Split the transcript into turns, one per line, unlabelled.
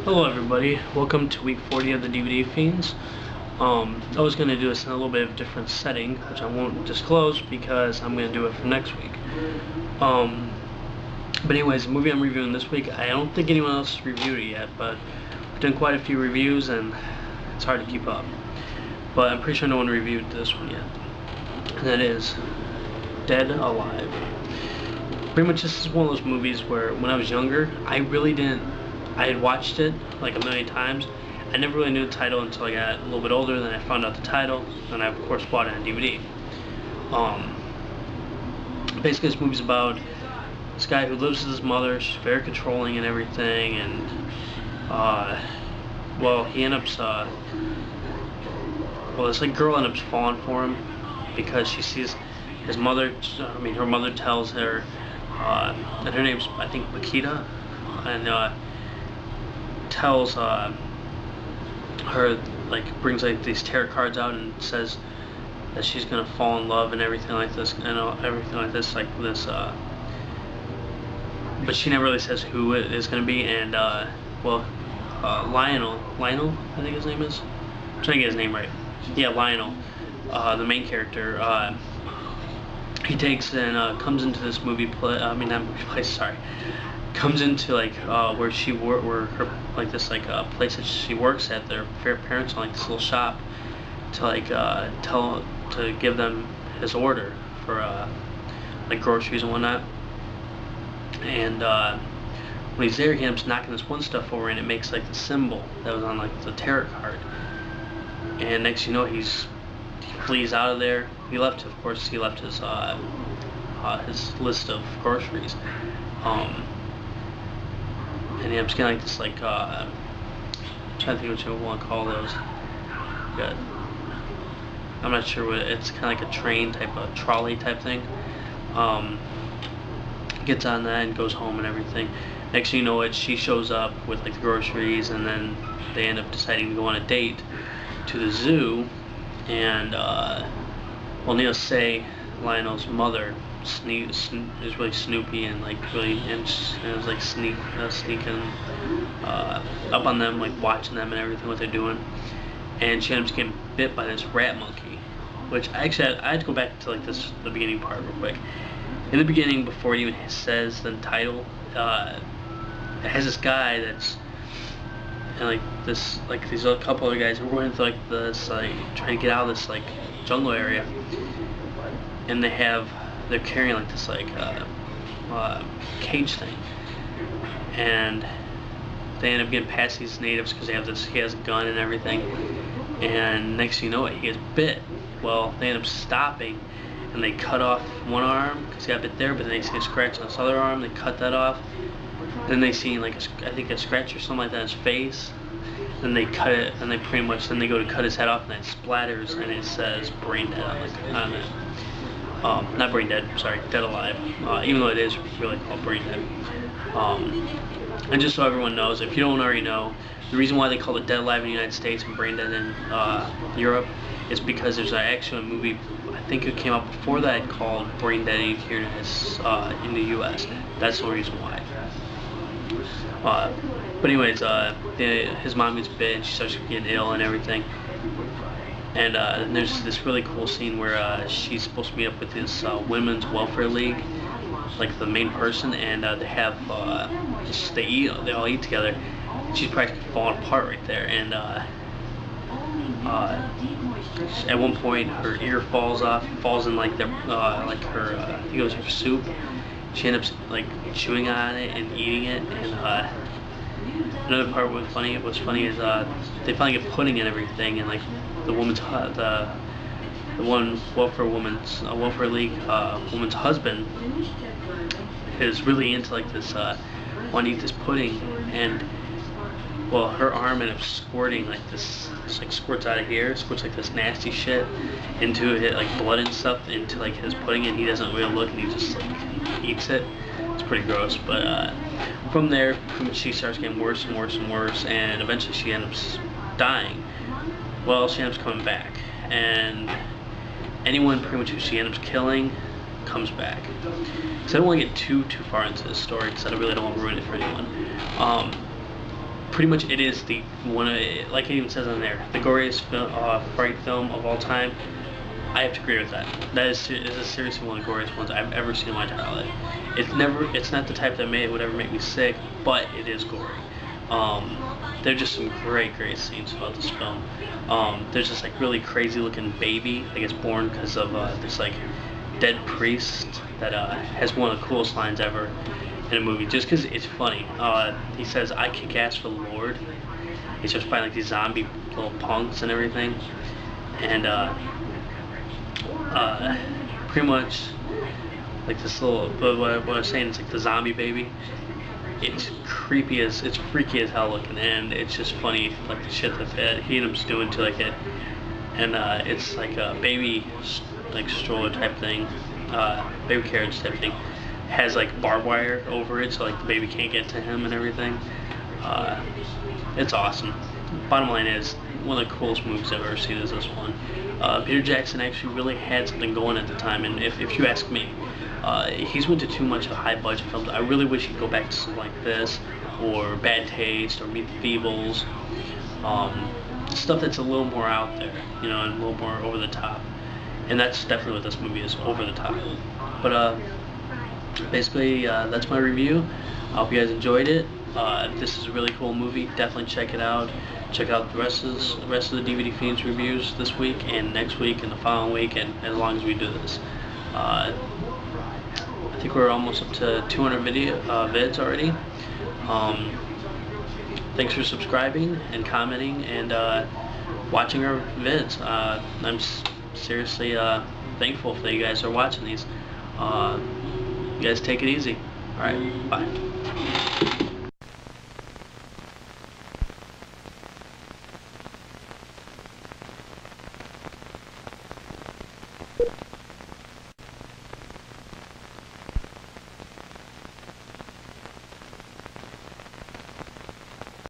Hello everybody, welcome to week 40 of the DVD Fiends. I was going to do this in a little bit of a different setting, which I won't disclose because I'm going to do it for next week. But anyways, the movie I'm reviewing this week, I don't think anyone else has reviewed it yet, but I've done quite a few reviews and it's hard to keep up. But I'm pretty sure no one reviewed this one yet. And that is Dead Alive. Pretty much this is one of those movies where when I was younger, I had watched it like a million times. I never really knew the title until I got a little bit older. Then I found out the title, and I of course bought it on DVD. Basically, this movie's about this guy who lives with his mother. She's very controlling and everything, and well, he ends up this like girl ends up falling for him because she sees his mother. Her mother tells her, and her name's I think Makita, and tells her, like, brings like these tarot cards out and says that she's gonna fall in love and everything like this, and everything like this, but she never really says who it is gonna be. And Lionel, I think his name is. I'm trying to get his name right. Yeah, Lionel, the main character. He takes and comes into this movie play. Comes into like where her like this place that she works at. Their parents own like this little shop to like to give them his order for like groceries and whatnot. And when he's there, he ends up knocking this one stuff over, and it makes like the symbol that was on like the tarot card. And next you know, he flees out of there. He left his list of groceries. And yeah, I'm just getting like this I'm trying to think what you want to call those. I'm not sure what it's kind of like a train type of trolley type thing. Gets on that and goes home and everything. Next thing you know, she shows up with like the groceries, and then they end up deciding to go on a date to the zoo. And needless to say, Lionel's mother is really snoopy and like really and is like sneaking up on them, like watching them and everything what they're doing. And she ends up getting bit by this rat monkey, which I had to go back to like the beginning part real quick. In the beginning, before it even says the title, it has this guy that's and these other couple other guys who are going through like this trying to get out of this like jungle area, and they're carrying like this cage thing, and they end up getting past these natives because he has a gun and everything. And next thing you know, he gets bit. Well, they end up stopping, and they cut off one arm because he got bit there, but then they see a scratch on his other arm. They cut that off. Then they see I think a scratch or something like that on his face. Then they cut it, and they go to cut his head off, and it splatters, and it says Braindead on it. Not Braindead, sorry, Dead Alive. Even though it is really called Braindead. And just so everyone knows, if you don't already know, the reason why they call it Dead Alive in the United States and Braindead in Europe is because there's actually a movie, I think it came out before that, called Braindead here in the U.S. That's the reason why. But anyways, his mom gets bit, and she starts getting ill and everything. And there's this really cool scene where she's supposed to meet up with this women's welfare league, like the main person, and they all eat together. She's practically falling apart right there, and at one point her ear falls in like her I think it was her soup. She ends up like chewing on it and eating it. And another part was funny is they finally get pudding and everything, and like the one welfare league woman's husband is really into like this wanting to eat this pudding, and well, her arm ended up squirting like this, like squirts out of here, squirts like this nasty shit into it, like blood and stuff into like his pudding, and he doesn't really look, and he just like eats it. It's pretty gross. But from there, she starts getting worse and worse and worse, and eventually she ends up dying. Well, she ends up coming back, and anyone pretty much who she ends up killing comes back. So I don't want to get too far into this story because I really don't want to ruin it for anyone. pretty much it is the one of, like it even says on there, the goriest fright film of all time. I have to agree with that. That is seriously one of the goriest ones I've ever seen in my entire life. It's not the type that would ever make me sick, but it is gory. There's just some great scenes about this film. There's this like really crazy looking baby that gets born because of this like dead priest that has one of the coolest lines ever in a movie, just because it's funny. He says, "I kick ass for the Lord." He's just fighting like these zombie little punks and everything, and pretty much like this little. But what I was saying is like the zombie baby. It's freaky as hell looking, and it's just funny like the shit that he ends up doing to like it, and it's like a baby like stroller type thing, baby carriage type thing. Has like barbed wire over it, so like the baby can't get to him and everything. It's awesome. Bottom line is, one of the coolest movies I've ever seen is this one. Peter Jackson actually really had something going at the time, and if you ask me, he's went to too much of high budget films. I really wish he'd go back to something like this, or Bad Taste, or Meet the Feebles. Stuff that's a little more out there, you know, and a little more over the top. And that's definitely what this movie is, over the top. But basically, that's my review. I hope you guys enjoyed it. This is a really cool movie. Definitely check it out. Check out the rest of the DVD Fiends reviews this week and next week and the following week, and as long as we do this. I think we're almost up to 200 vids already. Thanks for subscribing and commenting and watching our vids. I'm seriously thankful that you guys are watching these. You guys take it easy. Alright, bye.